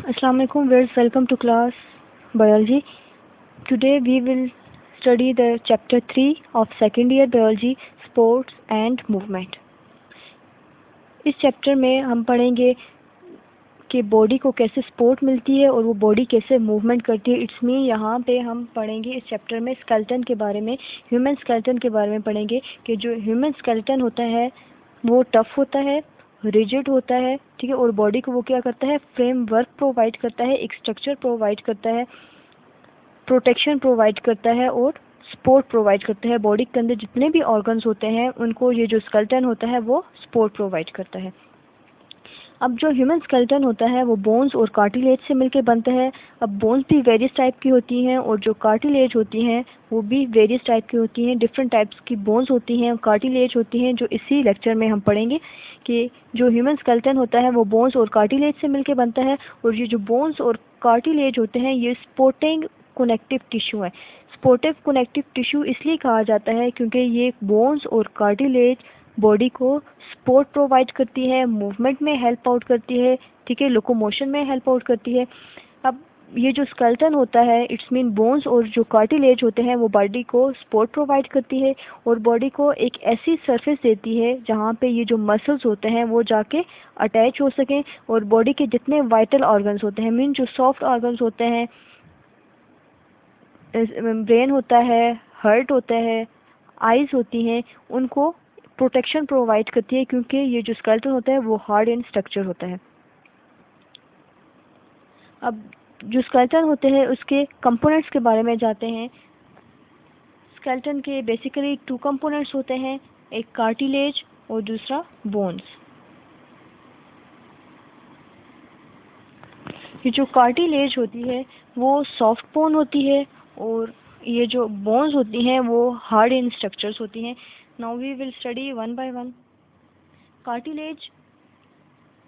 Assalamu alaikum, welcome to class biology. Today we will study the chapter 3 of second year biology, sports and movement. इस chapter में हम पढ़ेंगे कि body को कैसे स्पोर्ट मिलती है और वो बॉडी कैसे मूवमेंट करती है। इट्स मीन यहाँ पे हम पढ़ेंगे इस चैप्टर में स्केलेटन के बारे में, ह्यूमन स्केलेटन के बारे में पढ़ेंगे कि जो ह्यूमन स्केलेटन होता है वो टफ होता है, रिजिड होता है, ठीक है, और बॉडी को वो क्या करता है, फ्रेमवर्क प्रोवाइड करता है, एक स्ट्रक्चर प्रोवाइड करता है, प्रोटेक्शन प्रोवाइड करता है और सपोर्ट प्रोवाइड करता है। बॉडी के अंदर जितने भी ऑर्गन्स होते हैं उनको ये जो स्केलेटन होता है वो सपोर्ट प्रोवाइड करता है। अब जो ह्यूमन स्केलेटन होता है वो बोन्स और कार्टिलेज से मिलकर बनता है। अब बोन्स भी वेरियस टाइप की होती हैं और जो कार्टिलेज होती हैं वो भी वेरियस टाइप की होती हैं। डिफरेंट टाइप्स की बोन्स होती हैं, कार्टिलेज होती हैं, जो इसी लेक्चर में हम पढ़ेंगे कि जो ह्यूमन स्केलेटन होता है वो बोन्स और कार्टिलेज से मिलकर बनता है। और ये जो बोन्स और कार्टिलेज होते हैं ये सपोर्टिंग कनेक्टिव टिश्यू है। सपोर्टिव कनेक्टिव टिश्यू इसलिए कहा जाता है क्योंकि ये बोन्स और कार्टिलेज बॉडी को सपोर्ट प्रोवाइड करती है, मूवमेंट में हेल्प आउट करती है, ठीक है, लोकोमोशन में हेल्प आउट करती है। अब ये जो स्केलेटन होता है इट्स मीन बोन्स और जो कार्टिलेज होते हैं वो बॉडी को सपोर्ट प्रोवाइड करती है और बॉडी को एक ऐसी सरफेस देती है जहाँ पे ये जो मसल्स होते हैं वो जाके अटैच हो सकें और बॉडी के जितने वाइटल ऑर्गन्स होते हैं, मीन जो सॉफ्ट ऑर्गन्स होते हैं, ब्रेन होता है, हार्ट होता है, आइज़ होती हैं, उनको प्रोटेक्शन प्रोवाइड करती है क्योंकि ये जो स्केलेटन होता है वो हार्ड इन स्ट्रक्चर होता है। अब जो स्केलेटन होते हैं उसके कंपोनेंट्स के बारे में जाते हैं। स्केलेटन के बेसिकली 2 कंपोनेंट्स होते हैं, एक कार्टिलेज और दूसरा बोन्स। ये जो कार्टिलेज होती है वो सॉफ्ट बोन होती है और ये जो बोन्स होती हैं वो हार्ड इन स्ट्रक्चर्स होती हैं। Now we will study one by one. Cartilage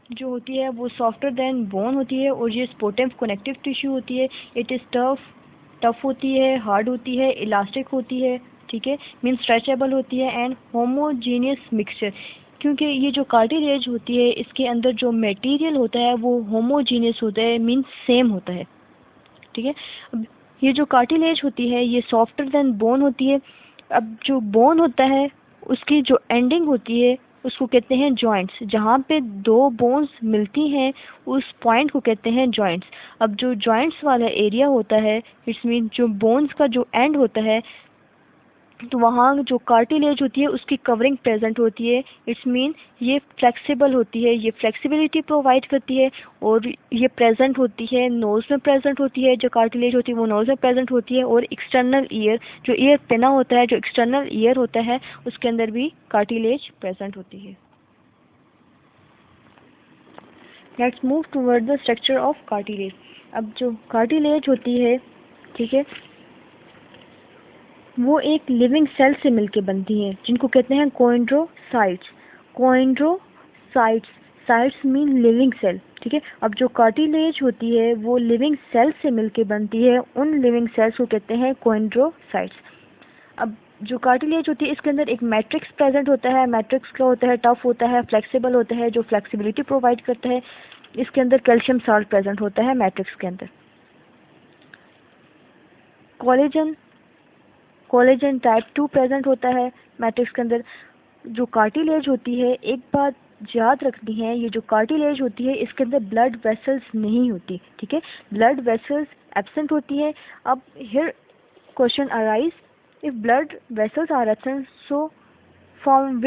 जो होती है वो सॉफ्टर देन बोन होती है और ये सपोर्टिव कनेक्टिव टिश्यू होती है। इट इज़ टफ होती है, हार्ड होती है, इलास्टिक होती है, ठीक है, मीन स्ट्रेचेबल होती है एंड होमोजीनियस मिक्सचर। क्योंकि ये जो कार्टिलेज होती है इसके अंदर जो मटेरियल होता है वो होमोजीनियस होता है, मीन सेम होता है, ठीक है। अब ये जो कार्टिलेज होती है ये सॉफ्टर देन बोन होती है। अब जो बोन होता है उसकी जो एंडिंग होती है उसको कहते हैं जॉइंट्स। जहाँ पे 2 बोन्स मिलती हैं उस पॉइंट को कहते हैं जॉइंट्स। अब जो जॉइंट्स वाला एरिया होता है इट्स मीन जो बोन्स का जो एंड होता है तो वहाँ जो कार्टिलेज होती है उसकी कवरिंग प्रेजेंट होती है। इट्स मीन ये फ्लेक्सिबल होती है, ये फ्लेक्सिबिलिटी प्रोवाइड करती है और ये प्रेजेंट होती है, नोज़ में प्रेजेंट होती है। जो कार्टिलेज होती है वो नोज़ में प्रेजेंट होती है और एक्सटर्नल ईयर, जो ईयर पिना होता है, जो एक्सटर्नल ईयर होता है उसके अंदर भी कार्टिलेज प्रेजेंट होती है। Let's move toward the structure of cartilage. अब जो कार्टिलेज होती है, ठीक है, वो एक लिविंग सेल से मिलके बनती हैं जिनको कहते हैं कोएंड्रोसाइट्स। कोएंड्रोसाइट्स, साइट्स मीन लिविंग सेल, ठीक है। अब जो कार्टिलेज होती है वो लिविंग सेल से मिलके बनती है, उन लिविंग सेल्स को कहते हैं कोएंड्रोसाइट्स। अब जो कार्टिलेज होती है इसके अंदर एक मैट्रिक्स प्रेजेंट होता है। मैट्रिक्स क्या होता है, टफ होता है, फ्लेक्सिबल होता है, जो फ्लेक्सिबिलिटी प्रोवाइड करता है। इसके अंदर कैल्शियम साल्ट प्रेजेंट होता है मैट्रिक्स के अंदर। कोलेजन टाइप 2 प्रेजेंट होता है मैट्रिक्स के अंदर। जो कार्टिलेज होती है, एक बात याद रखनी है, ये जो कार्टिलेज होती है इसके अंदर ब्लड वेसल्स नहीं होती, ठीक है, ब्लड वेसल्स एब्सेंट होती है। अब here question arise, if blood vessels are absent so from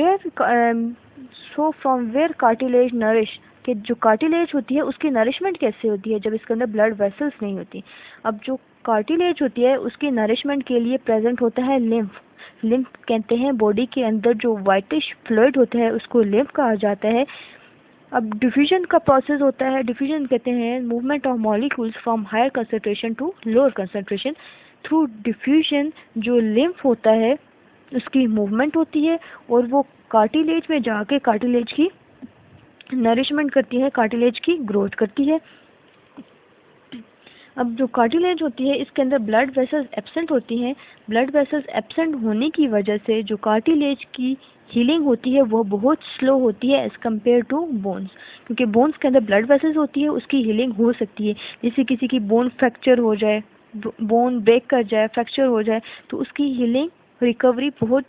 where cartilage nourish, कि जो कार्टिलेज होती है उसकी नरिशमेंट कैसे होती है जब इसके अंदर ब्लड वेसल्स नहीं होती। अब जो कार्टिलेज होती है उसकी नरिशमेंट के लिए प्रेजेंट होता है लिम्फ। लिम्फ कहते हैं बॉडी के अंदर जो वाइटिश फ्लूइड होता है उसको लिम्फ कहा जाता है। अब डिफ्यूजन का प्रोसेस होता है, डिफ्यूजन कहते हैं movement of molecules from higher concentration to lower concentration. Through diffusion जो लिम्फ होता है उसकी मूवमेंट होती है और वो कार्टिलेज में जाके कार्टिलेज की नरिशमेंट करती है, कार्टिलेज की ग्रोथ करती है। अब जो कार्टिलेज होती है इसके अंदर ब्लड वेसल्स एब्सेंट होती हैं। ब्लड वेसल्स एब्सेंट होने की वजह से जो कार्टिलेज की हीलिंग होती है वो बहुत स्लो होती है एज़ कम्पेयर टू बोन्स, क्योंकि बोन्स के अंदर ब्लड वेसल्स होती है, उसकी हीलिंग हो सकती है। जैसे किसी की बोन फ्रैक्चर हो जाए, बोन ब्रेक कर जाए, फ्रैक्चर हो जाए, तो उसकी हीलिंग रिकवरी बहुत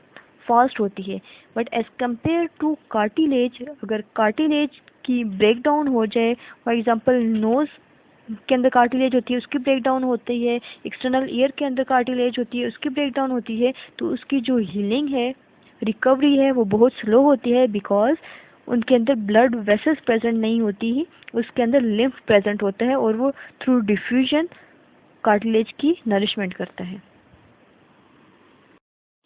फास्ट होती है। But as compare two cartilage, अगर कार्टिलेज की ब्रेक डाउन हो जाए, फॉर एग्जांपल नोज़ के अंदर कार्टिलेज होती है उसकी ब्रेक डाउन होती है, एक्सटर्नल ईयर के अंदर कार्टिलेज होती है उसकी ब्रेक डाउन होती है, तो उसकी जो हीलिंग है, रिकवरी है, वो बहुत स्लो होती है, बिकॉज उनके अंदर ब्लड वेसल्स प्रेजेंट नहीं होती ही, उसके अंदर लिम्फ प्रेजेंट होता है और वो थ्रू डिफ्यूजन कार्टिलेज की नरिशमेंट करता है।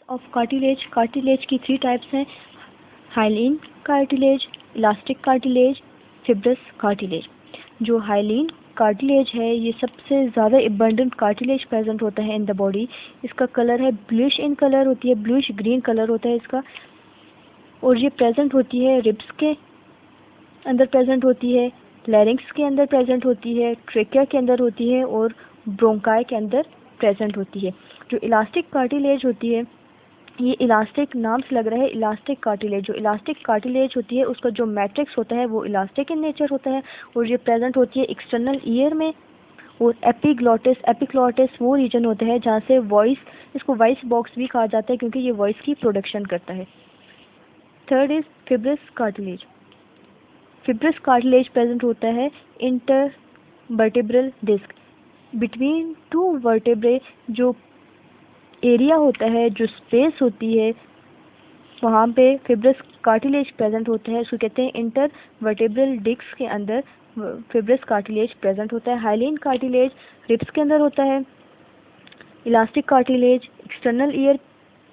ऑफ कार्टिलेज, कार्टिलेज की 3 टाइप्स हैं, hyaline cartilage, elastic cartilage, fibrous cartilage. जो हाइलिन कार्टिलेज है ये सबसे ज़्यादा एबंडेंट कार्टिलेज प्रेजेंट होता है इन द बॉडी। इसका कलर है ब्लूइश इन कलर होती है, ब्लूइश ग्रीन कलर होता है इसका, और ये प्रेजेंट होती है रिब्स के अंदर प्रेजेंट होती है, लैरिंक्स के अंदर प्रेजेंट होती है, ट्रेकिया के अंदर होती है और ब्रोंकाई के अंदर प्रेजेंट होती है। जो इलास्टिक कार्टिलेज होती है, ये इलास्टिक नाम से लग रहा है इलास्टिक कार्टिलेज। जो इलास्टिक कार्टिलेज होती है उसका जो मैट्रिक्स होता है वो इलास्टिक इन नेचर होता है और ये प्रेजेंट होती है एक्सटर्नल ईयर में। और एपिग्लॉटिस, एपिग्लॉटिस वो रीजन होता है जहाँ से वॉइस, इसको वॉइस बॉक्स भी कहा जाता है क्योंकि ये वॉइस की प्रोडक्शन करता है। Third is fibrous cartilage. Fibrous cartilage present होता है intervertebral disc, between 2 vertebrae जो एरिया होता है, जो स्पेस होती है, वहाँ पे फिब्रस कार्टिलेज प्रेजेंट होता है, उसको कहते हैं इंटर वर्टेब्रल डिस्क के अंदर फिब्रस कार्टिलेज प्रेजेंट होता है। हाइलिन कार्टिलेज रिब्स के अंदर होता है, elastic cartilage external ear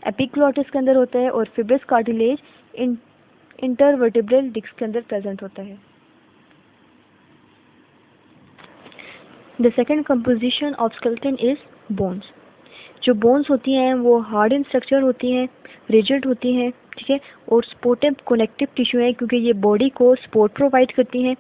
epiglottis के अंदर होता है और fibrous cartilage intervertebral disc के अंदर प्रेजेंट होता है। The second composition of skeleton is bones. जो बोन्स होती हैं वो हार्ड इन स्ट्रक्चर होती हैं, रिजिड होती हैं, ठीक है, और सपोर्टिव कनेक्टिव टिश्यू है क्योंकि ये बॉडी को सपोर्ट प्रोवाइड करती हैं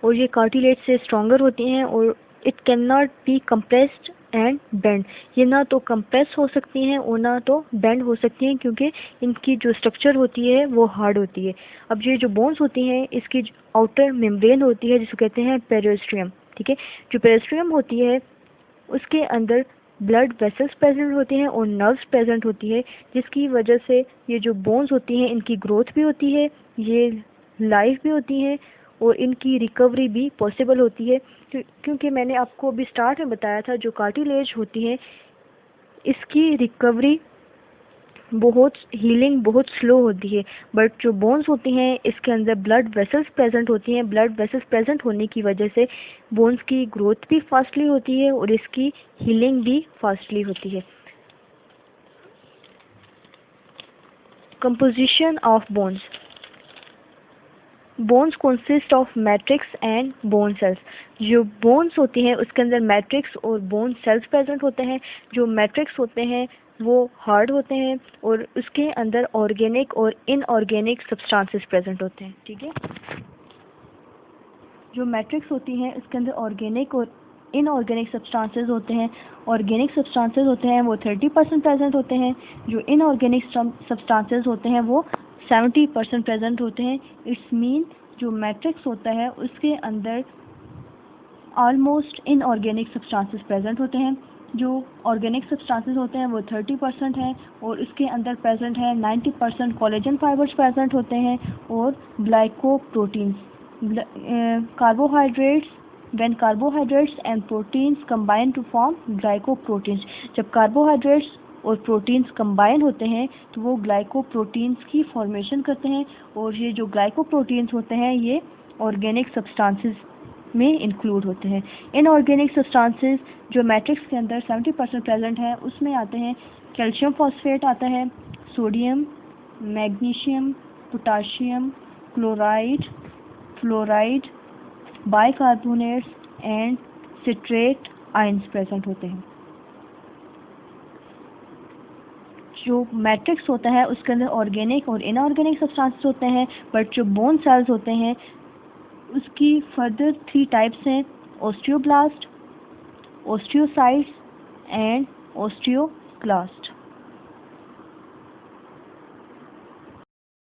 और ये कार्टिलेज से स्ट्रॉन्गर होती हैं और it can not be compressed and bend. ये ना तो कंप्रेस हो सकती हैं और ना तो बेंड हो सकती हैं क्योंकि इनकी जो स्ट्रक्चर होती है वो हार्ड होती है। अब ये जो बोन्स होती हैं इसकी आउटर मेम्ब्रेन होती है जिसको कहते हैं पेरिस्ट्रियम, ठीक है। जो पेरिस्ट्रियम होती है उसके अंदर ब्लड वेसल्स प्रेजेंट होती हैं और नर्व्स प्रेजेंट होती है, जिसकी वजह से ये जो बोन्स होती हैं इनकी ग्रोथ भी होती है, ये लाइफ भी होती हैं और इनकी रिकवरी भी पॉसिबल होती है। क्योंकि मैंने आपको अभी स्टार्ट में बताया था जो कार्टिलेज होती है इसकी रिकवरी बहुत, हीलिंग बहुत स्लो होती है, बट जो बोन्स होती हैं इसके अंदर ब्लड वेसल्स प्रेजेंट होती हैं। ब्लड वेसल्स प्रेजेंट होने की वजह से बोन्स की ग्रोथ भी फास्टली होती है और इसकी हीलिंग भी फास्टली होती है। Composition of bones. Bones consist of matrix and bone cells. जो बोन्स होती हैं उसके अंदर मैट्रिक्स और बोन सेल्स प्रेजेंट होते हैं। जो मैट्रिक्स होते हैं वो हार्ड होते हैं और उसके अंदर ऑर्गेनिक और इनऑर्गेनिक सब्सटेंसेस प्रेजेंट होते हैं, ठीक है। जो मैट्रिक्स होती हैं उसके अंदर ऑर्गेनिक और इनऑर्गेनिक सब्सटेंसेस होते हैं। ऑर्गेनिक सब्सटेंसेस होते हैं वो 30% प्रेजेंट होते हैं, जो इनऑर्गेनिक सब्सटेंसेस होते हैं वो 70% प्रेजेंट होते हैं। इट्स मीन जो मैट्रिक्स होता है उसके अंदर ऑलमोस्ट इनऑर्गेनिक सब्सटेंसेस प्रेजेंट होते हैं। जो ऑर्गेनिक सब्सटेंसेस होते हैं वो 30% हैं और इसके अंदर प्रेजेंट है 90% कोलेजन फाइबर्स प्रेजेंट होते हैं और glycoproteins, carbohydrates, when carbohydrates and proteins combine to form glycoproteins। जब कार्बोहाइड्रेट्स और प्रोटीन्स कंबाइन होते हैं तो वो ग्लाइकोप्रोटीन्स की फॉर्मेशन करते हैं और ये जो ग्लाइकोप्रोटीन्स होते हैं ये ऑर्गेनिक सब्सटेंसेस में इंक्लूड होते हैं। इनऑर्गेनिक सब्सटेंसेस जो मैट्रिक्स के अंदर 70% प्रेजेंट है उसमें आते हैं कैल्शियम फॉस्फेट आता है, sodium, magnesium, potassium, chloride, fluoride, bicarbonates and citrate ions present होते हैं। जो मैट्रिक्स होता है उसके अंदर ऑर्गेनिक और इनऑर्गेनिक सब्सटेंसेस होते हैं, बट जो बोन सेल्स होते हैं उसकी फर्दर 3 टाइप्स हैं, osteoblast, osteocytes and osteoclast.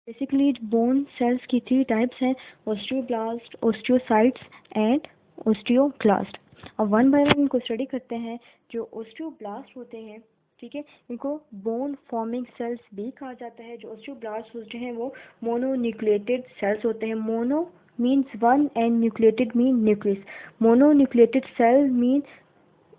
Basically bone cells की 3 टाइप्स हैं, ओस्टियोब्लास्ट, ओस्टियोसाइट्स एंड ओस्टियोक्लास्ट। अब वन बाय वन इनको स्टडी करते हैं। जो ओस्टियोब्लास्ट होते हैं, ठीक है, इनको बोन फॉर्मिंग सेल्स भी कहा जाता है। जो ओस्टियोब्लास्ट होते हैं वो मोनोन्यूक्लिएटेड सेल्स होते हैं। Mono means one and nucleated mean nucleus. Mononucleated cell mean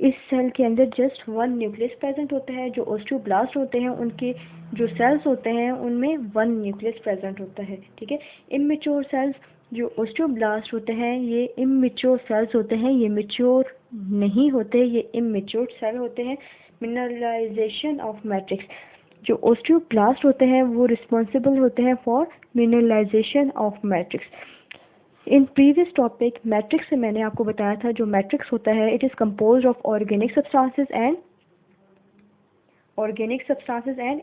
इस सेल के अंदर जस्ट वन न्यूक्लियस प्रेजेंट होता है। जो ओस्टियोब्लास्ट होते हैं उनके जो सेल्स होते हैं उनमें वन न्यूक्लियस प्रेजेंट होता है, ठीक है। इमेच्योर सेल्स, जो ओस्टियोब्लास्ट होते हैं ये इमेच्योर सेल्स होते हैं, ये मैच्योर नहीं होते, ये इमेच्योर सेल होते हैं। मिनरलाइजेशन ऑफ मैट्रिक्स, जो ओस्टियोब्लास्ट होते हैं वो रिस्पॉन्सिबल होते हैं for mineralization of matrix. In previous topic matrix से मैंने आपको बताया था जो मैट्रिक्स होता है it is composed of organic substances and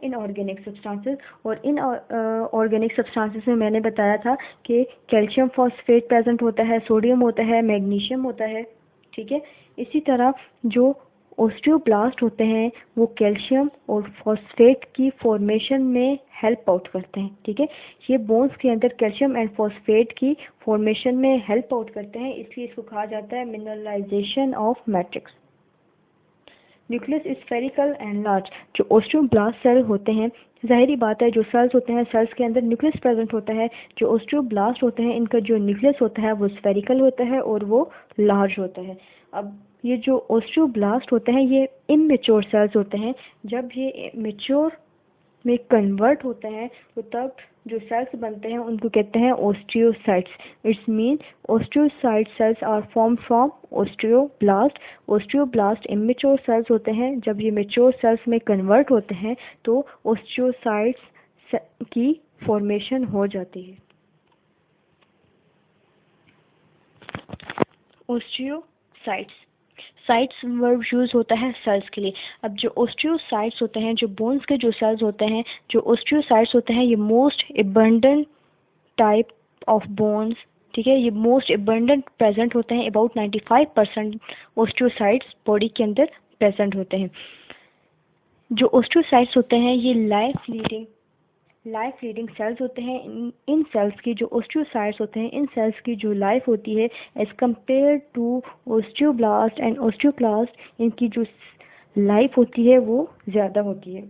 inorganic substances. और इन ऑर्गेनिक सब्सटेंसेस में मैंने बताया था कि कैल्शियम फॉस्फेट प्रेजेंट होता है, सोडियम होता है, मैग्नीशियम होता है, ठीक है। इसी तरह जो ओस्टियोब्लास्ट होते हैं वो कैल्शियम और फॉस्फेट की फॉर्मेशन में हेल्प आउट करते हैं, ठीक है। ये बोन्स के अंदर कैल्शियम एंड फॉस्फेट की फॉर्मेशन में हेल्प आउट करते हैं, इसलिए इसको कहा जाता है mineralization of matrix. Nucleus is spherical and large. जो ओस्टियोब्लास्ट सेल होते हैं, जाहिर बात है जो सेल्स होते हैं सेल्स के अंदर न्यूक्लियस प्रेजेंट होता है। जो ओस्टियोब्लास्ट होते हैं इनका जो न्यूक्लियस होता है वो स्फेरिकल होता है और वो लार्ज होता है। अब ये जो ओस्टियोब्लास्ट होते हैं ये इमेच्योर सेल्स होते हैं। जब ये मैच्योर में कन्वर्ट होते हैं तो तब जो सेल्स बनते हैं उनको कहते हैं osteocytes. Its mean osteocyte cells are form from osteoblast. Osteoblast immature cells होते हैं, जब ये मैच्योर सेल्स में कन्वर्ट होते हैं तो ओस्टियोसाइट्स की फॉर्मेशन हो जाती है। ओस्टियोसाइट्स, साइट्स वर्ब यूज होता है सेल्स के लिए। अब जो ओस्टियोसाइट्स होते हैं, जो बोन्स के जो सेल्स होते हैं, जो ओस्टियोसाइट्स होते हैं ये most abundant type of bones, ठीक है, ये मोस्ट एबंडेंट प्रेजेंट होते हैं। अबाउट 95% ओस्टियोसाइट्स बॉडी के अंदर प्रेजेंट होते हैं। जो ओस्टियोसाइट्स होते हैं ये लाइफ लीडिंग सेल्स होते हैं। इन सेल्स की जो ओस्टियोसाइट्स होते हैं इन सेल्स की जो लाइफ होती है as compare to osteoblast and osteoclast, इनकी जो लाइफ होती है वो ज़्यादा होती है।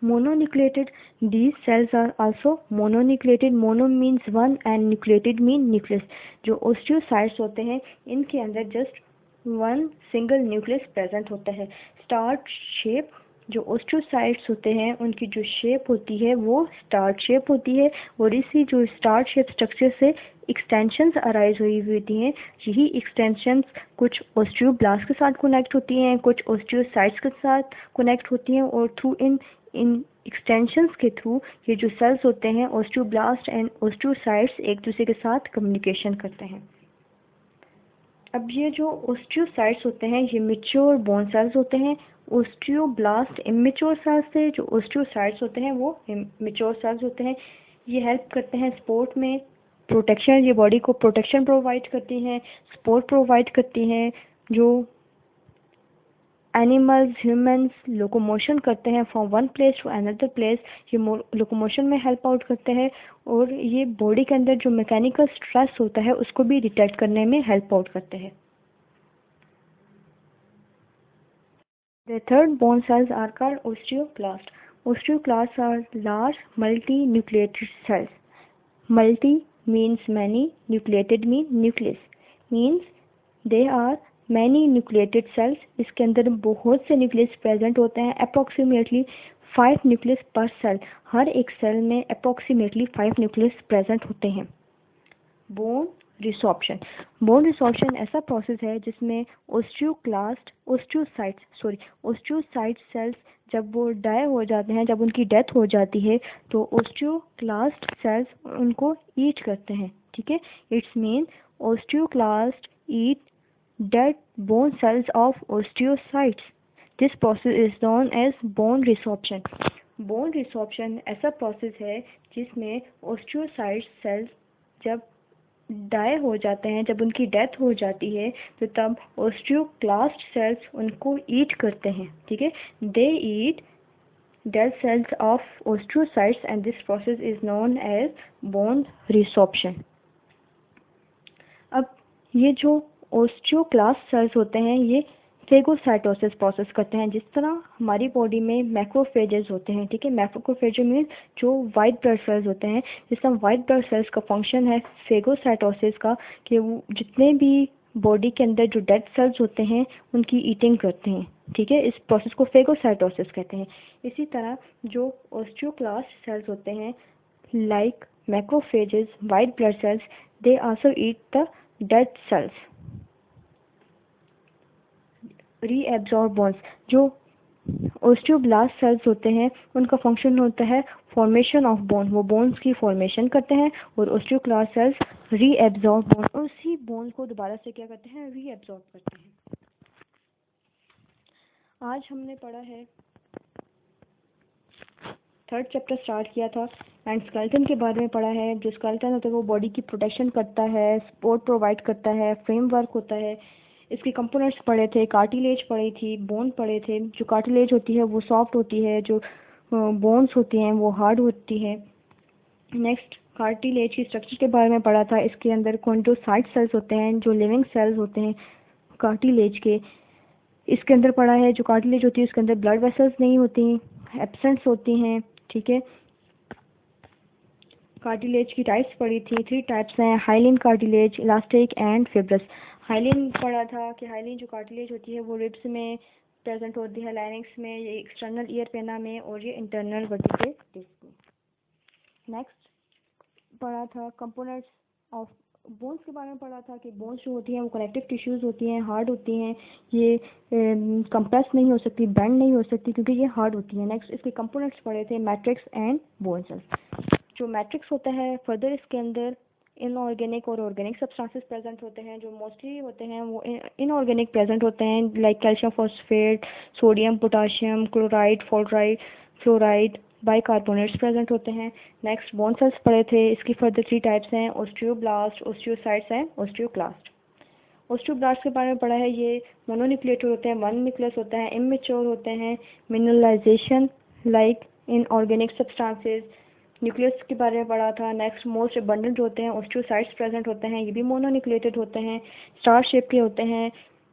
Mononucleated, these cells are also mononucleated। Mono means one and nucleated mean nucleus. जो ओस्टियोसाइट्स होते हैं इनके अंदर just one single nucleus present होता है। स्टार्ट शेप, जो ओस्टियोसाइट्स होते हैं उनकी जो शेप होती है वो स्टार्ट शेप होती है और इसी जो स्टार्ट शेप स्ट्रक्चर से एक्सटेंशंस अराइज हुई होती हैं। यही एक्सटेंशंस कुछ ओस्टियोब्लास्ट के साथ कनेक्ट होती हैं, कुछ ओस्टियोसाइट्स के साथ कनेक्ट होती हैं और थ्रू इन एक्सटेंशंस के थ्रू ये जो सेल्स होते हैं ओस्टियोब्लास्ट एंड ओस्टियोसाइट्स एक दूसरे के साथ कम्युनिकेशन करते हैं। अब ये जो ओस्टियोसाइट्स होते हैं ये मैच्योर बोन सेल्स होते हैं। ओस्टियोब्लास्ट इमेच्योर सेल्स थे, जो ओस्टियोसाइट्स होते हैं वो मैच्योर सेल्स होते हैं। ये हेल्प करते हैं स्पोर्ट में, प्रोटेक्शन, ये बॉडी को प्रोटेक्शन प्रोवाइड करती हैं, सपोर्ट प्रोवाइड करती हैं। जो एनिमल्स ह्यूमंस लोकोमोशन करते हैं from one place to another place, ये लोकोमोशन में हेल्प आउट करते हैं और ये बॉडी के अंदर जो मैकेनिकल स्ट्रेस होता है उसको भी डिटेक्ट करने में हेल्प आउट करते हैं। The third bone cells are called osteoclast. Osteoclasts are large multi-nucleated cells. Multi means many, nucleated mean nucleus, means they are many nucleated cells. इसके अंदर बहुत से न्यूक्लियस प्रेजेंट होते हैं, अप्रॉक्सीमेटली 5 न्यूक्लियस पर सेल। हर एक सेल में approximately 5 nucleus present होते हैं। बोन रिसॉर्प्शन, बोन रिसॉर्प्शन ऐसा प्रोसेस है जिसमें ओस्टियोसाइट सेल्स जब वो डाई हो जाते हैं, जब उनकी डेथ हो जाती है तो ओस्टियोक्लास्ट सेल्स उनको ईट करते हैं, ठीक है। It's mean osteoclast eat dead bone cells of osteocytes. This process is known as bone resorption. Bone resorption ऐसा प्रोसेस है जिसमें ओस्टियोसाइट सेल्स जब डाई हो जाते हैं, जब उनकी डेथ हो जाती है, तो तब ओस्टियोक्लास्ट सेल्स उनको ईट करते हैं, ठीक है। दे ईट dead cells of osteocytes and this process is known as bone resorption. अब ये जो ओस्टियोक्लास्ट सेल्स होते हैं ये फेगोसाइटोसिस प्रोसेस करते हैं, जिस तरह हमारी बॉडी में मैक्रोफेजेस होते हैं, ठीक है। मैक्रोफेज मीन्स जो वाइट ब्लड सेल्स होते हैं, जिस तरह वाइट ब्लड सेल्स का फंक्शन है फेगोसाइटोसिस का कि वो जितने भी बॉडी के अंदर जो डेड सेल्स होते हैं उनकी ईटिंग करते हैं, ठीक है। इस प्रोसेस को फेगोसाइटोसिस कहते हैं। इसी तरह जो ओस्टियोक्लास्ट सेल्स होते हैं like macrophages, white blood cells, they also eat the dead cells. Reabsorb bones, जो ओस्टियोब्लास्ट सेल्स होते हैं उनका फंक्शन होता है फॉर्मेशन ऑफ बोन, वो बोन्स की फॉर्मेशन करते हैं, और ओस्टियोक्लास्ट सेल्स रीएब्जॉर्ब बोन, उसी बोन को दोबारा से क्या करते हैं, रीएब्जॉर्ब करते हैं। आज हमने पढ़ा है, थर्ड चैप्टर स्टार्ट किया था एंड स्केलेटन के बारे में पढ़ा है। जो स्केलेटन होता है वो बॉडी की प्रोटेक्शन करता है, सपोर्ट प्रोवाइड करता है, फ्रेमवर्क होता है। इसके कंपोनेंट्स पढ़े थे, कार्टिलेज पढ़ी थी, बोन पढ़े थे। जो कार्टिलेज होती है वो सॉफ्ट होती है, जो बोन्स होती हैं वो हार्ड होती है। नेक्स्ट कार्टिलेज की स्ट्रक्चर के बारे में पढ़ा था। इसके अंदर कॉन्ड्रोसाइट सेल्स होते हैं जो लिविंग सेल्स होते हैं कार्टिलेज के। इसके अंदर पढ़ा है जो कार्टिलेज होती है उसके अंदर ब्लड वेसल्स नहीं होती, एब्सेंट्स होती हैं, ठीक है। कार्टिलेज की टाइप्स पढ़ी थी, 3 टाइप्स हैं, hyaline cartilage, elastic and fibrous. Hyaline पढ़ा था कि हाइलिन जो कार्टिलेज होती है वो रिब्स में प्रेजेंट होती है, लाइनिंग्स में, ये एक्सटर्नल ईयर पेना में, और ये इंटरनल वर्टिब्रल डिस्क में। नेक्स्ट पढ़ा था कंपोनेंट्स ऑफ बोन्स के बारे में पढ़ा था कि बोन्स जो होती हैं वो कनेक्टिव टिश्यूज़ होती हैं, हार्ड होती हैं, ये कंप्रेस नहीं हो सकती, बेंड नहीं हो सकती क्योंकि ये हार्ड होती हैं। नेक्स्ट इसके कंपोनेंट्स पढ़े थे मैट्रिक्स एंड बोन सेल्स। जो मैट्रिक्स होता है फर्दर इसके अंदर इनऑर्गेनिक और ऑर्गेनिक सब्सटेंसेस प्रेजेंट होते हैं। जो मोस्टली होते हैं वो इनऑर्गेनिक प्रेजेंट होते हैं like calcium phosphate, sodium, potassium, chloride, fluoride, fluoride, bicarbonates present होते हैं। नेक्स्ट बोन सेल्स पढ़े थे, इसकी फर्दर 3 टाइप्स हैं, osteoblast, osteocytes and osteoclast. Osteoblast के बारे में पढ़ा है, ये मोनोन्यूक्लिएटेड होते हैं, वन न्यूक्लियस होता है, इमेच्योर होते हैं, mineralization like inorganic substances. Nucleus के बारे में पढ़ा था। नेक्स्ट मोस्ट अबंडेंट होते हैं ओस्टियोसाइट्स प्रेजेंट होते हैं, ये भी मोनोन्यूक्लिएटेड होते हैं, स्टार शेप के होते हैं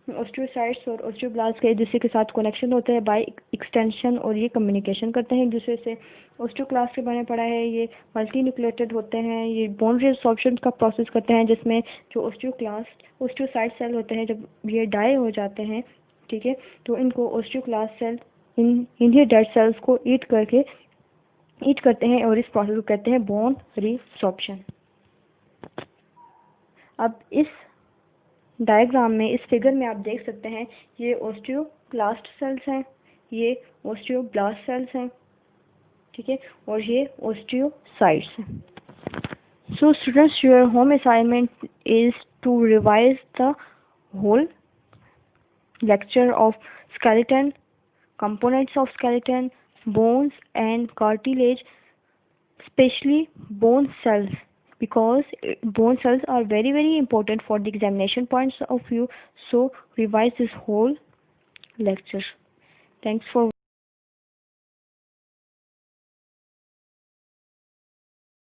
ओस्टियोसाइट्स और ओस्टियोब्लास्ट के एक दूसरे के साथ कनेक्शन होता है बाय एक्सटेंशन, और ये कम्युनिकेशन करते हैं एक दूसरे से। ओस्टियोक्लास्ट के बारे में पढ़ा है, ये मल्टी न्यूक्लिएटेड होते हैं, ये बोन रिसॉर्प्शन का प्रोसेस करते हैं जिसमें जो ओस्टियोसाइट सेल होते हैं जब ये डाई हो जाते हैं, ठीक है, तो इनको ओस्टियोक्लास्ट सेल इन्हीं डेड सेल्स को ईट करते हैं और इस प्रोसेस को कहते हैं बोन रिसॉर्प्शन। अब इस डायग्राम में, इस फिगर में आप देख सकते हैं ये ओस्टियोक्लास्ट सेल्स हैं, ये ओस्टियोब्लास्ट सेल्स हैं, ठीक है, और ये ओस्टियोसाइट्स हैं। So students, your home assignment is to revise the whole lecture of skeleton, components of skeleton, bones and cartilage, especially bone cells, because bone cells are very important for the examination points of view. So revise this whole lecture. Thanks for